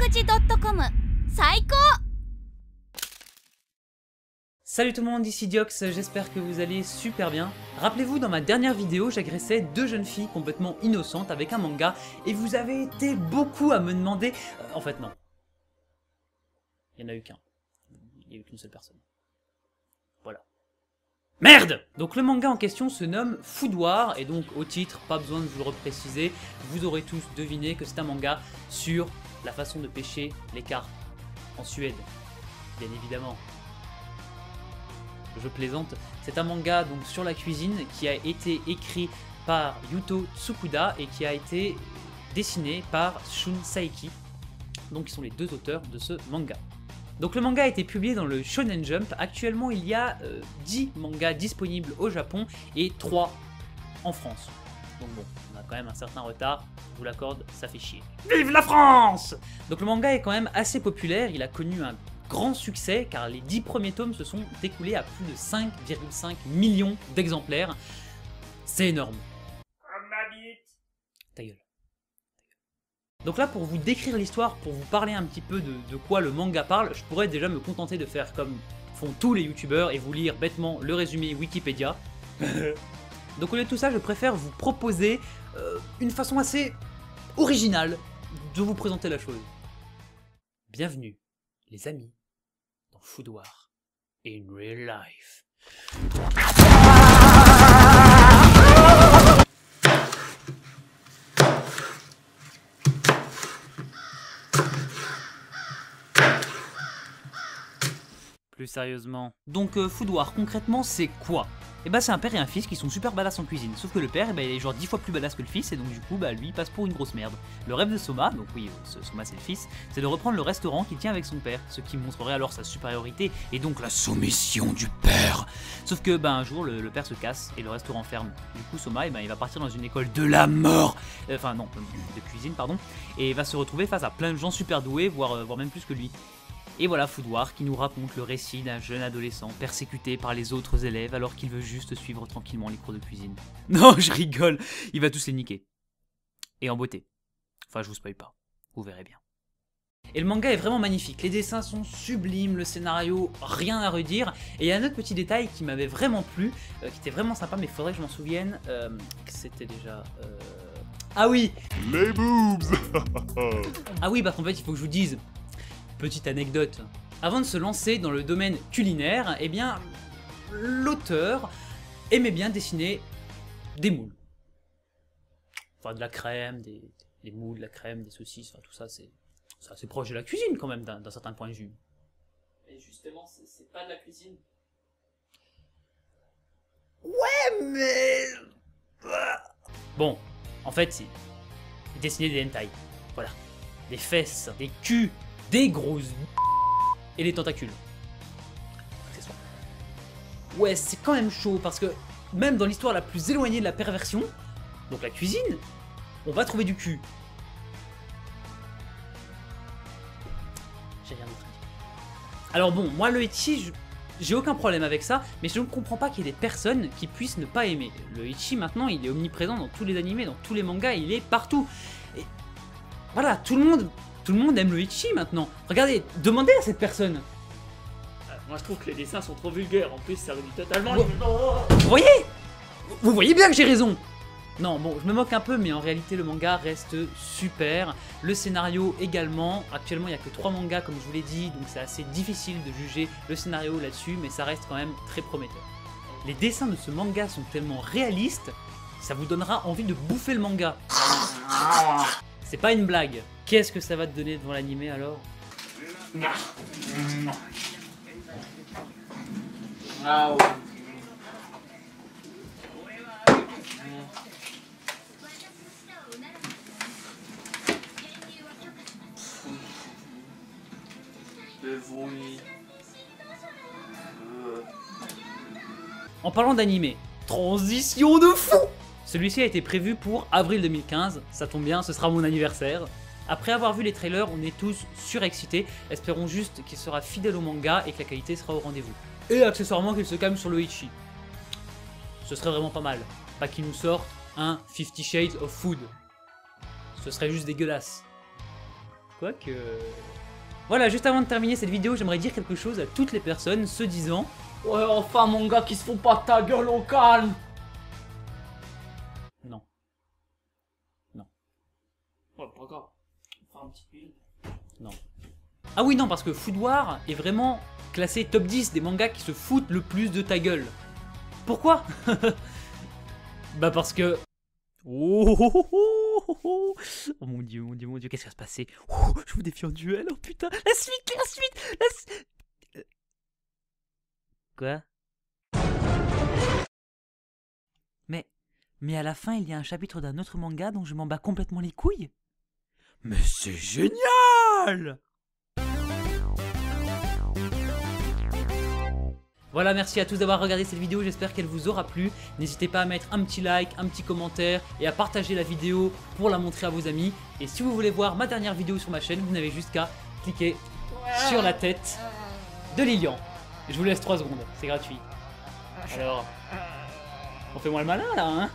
口.com 最高. Salut tout le monde, ici Diox, j'espère que vous allez super bien. Rappelez-vous, dans ma dernière vidéo, j'agressais deux jeunes filles complètement innocentes avec un manga et vous avez été beaucoup à me demander... en fait non. Il n'y en a eu qu'un. Il n'y a eu qu'une seule personne. Voilà. Merde! Donc le manga en question se nomme Food War, et donc au titre, pas besoin de vous le repréciser, vous aurez tous deviné que c'est un manga sur la façon de pêcher les carpes en Suède, bien évidemment. Je plaisante, c'est un manga donc sur la cuisine qui a été écrit par Yuto Tsukuda et qui a été dessiné par Shun Saeki, donc ils sont les deux auteurs de ce manga. Donc le manga a été publié dans le Shonen Jump. Actuellement il y a 10 mangas disponibles au Japon et 3 en France. Donc bon, on a quand même un certain retard, je vous l'accorde, ça fait chier. Vive la France! Donc le manga est quand même assez populaire, il a connu un grand succès car les 10 premiers tomes se sont écoulés à plus de 5,5 millions d'exemplaires. C'est énorme. Ta gueule. Donc là, pour vous décrire l'histoire, pour vous parler un petit peu de quoi le manga parle, je pourrais déjà me contenter de faire comme font tous les youtubeurs et vous lire bêtement le résumé Wikipédia. Donc au lieu de tout ça, je préfère vous proposer une façon assez originale de vous présenter la chose. Bienvenue, les amis, dans Food War in real life. Plus sérieusement. Donc Food War, concrètement, c'est quoi? Et bah c'est un père et un fils qui sont super badass en cuisine. Sauf que le père, il est genre 10 fois plus badass que le fils, et donc du coup, lui, il passe pour une grosse merde. Le rêve de Soma, donc oui, Soma c'est le fils, c'est de reprendre le restaurant qu'il tient avec son père, ce qui montrerait alors sa supériorité, et donc la soumission du père. Sauf que, un jour, le père se casse, et le restaurant ferme. Du coup, Soma, il va partir dans une école de la mort, enfin non, de cuisine, pardon, et va se retrouver face à plein de gens super doués, voire même plus que lui. Et voilà Food War qui nous raconte le récit d'un jeune adolescent persécuté par les autres élèves alors qu'il veut juste suivre tranquillement les cours de cuisine. Non, je rigole, il va tous les niquer. Et en beauté. Enfin, je vous spoil pas, vous verrez bien. Et le manga est vraiment magnifique, les dessins sont sublimes, le scénario, rien à redire. Et il y a un autre petit détail qui m'avait vraiment plu, qui était vraiment sympa, mais il faudrait que je m'en souvienne. C'était déjà... Ah oui! Les boobs. Ah oui, parce qu'en fait, il faut que je vous dise... Petite anecdote, avant de se lancer dans le domaine culinaire, eh bien, l'auteur aimait bien dessiner des moules. Enfin, de la crème, des moules, de la crème, des saucisses, enfin tout ça, c'est assez proche de la cuisine quand même, d'un certain point de vue. Mais justement, c'est pas de la cuisine. Ouais, mais... Bon, en fait, il dessinait des hentai, voilà. Des fesses, des culs, des grosses et les tentacules. Accessoires. Ouais, c'est quand même chaud parce que même dans l'histoire la plus éloignée de la perversion, donc la cuisine, on va trouver du cul. J'ai rien d'autre à dire. Alors bon, moi le ecchi, j'ai aucun problème avec ça, mais je ne comprends pas qu'il y ait des personnes qui puissent ne pas aimer. Le ecchi maintenant, il est omniprésent dans tous les animés, dans tous les mangas, il est partout. Et voilà, tout le monde aime le ecchi maintenant. Regardez, demandez à cette personne. Moi je trouve que les dessins sont trop vulgaires, en plus ça réduit totalement Wow. Vous voyez? Vous voyez bien que j'ai raison. Non, bon, je me moque un peu, mais en réalité le manga reste super. Le scénario également. Actuellement il n'y a que 3 mangas comme je vous l'ai dit, donc c'est assez difficile de juger le scénario là-dessus, mais ça reste quand même très prometteur. Les dessins de ce manga sont tellement réalistes, ça vous donnera envie de bouffer le manga. C'est pas une blague. Qu'est-ce que ça va te donner devant l'animé alors? Ah ouais. En parlant d'animé, transition de fou! Celui-ci a été prévu pour avril 2015, ça tombe bien, ce sera mon anniversaire. Après avoir vu les trailers, on est tous surexcités, espérons juste qu'il sera fidèle au manga et que la qualité sera au rendez-vous. Et accessoirement qu'il se calme sur le ecchi. Ce serait vraiment pas mal. Pas qu'il nous sorte un 50 Shades of Food. Ce serait juste dégueulasse. Quoique... Voilà, juste avant de terminer cette vidéo, j'aimerais dire quelque chose à toutes les personnes se disant... Ouais, enfin, mon gars, qui se font pas ta gueule au calme. Non. Non. Ouais, pas grave. Enfin, un petit peu. Non. Ah oui, non, parce que Food War est vraiment classé top 10 des mangas qui se foutent le plus de ta gueule. Pourquoi? Bah parce que... Oh mon dieu, mon dieu, mon dieu, qu'est-ce qui va se passer? Je vous défie en duel, oh putain. La suite. Quoi? Mais à la fin, il y a un chapitre d'un autre manga dont je m'en bats complètement les couilles. Mais c'est génial! Voilà, merci à tous d'avoir regardé cette vidéo, j'espère qu'elle vous aura plu. N'hésitez pas à mettre un petit like, un petit commentaire et à partager la vidéo pour la montrer à vos amis. Et si vous voulez voir ma dernière vidéo sur ma chaîne, vous n'avez juste qu'à cliquer sur la tête de Lilian. Je vous laisse 3 secondes, c'est gratuit. Alors, on fait moins le malin là, hein?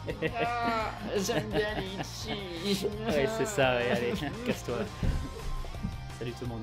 J'aime bien les filles. Ouais, c'est ça, ouais, allez, casse-toi. Salut tout le monde.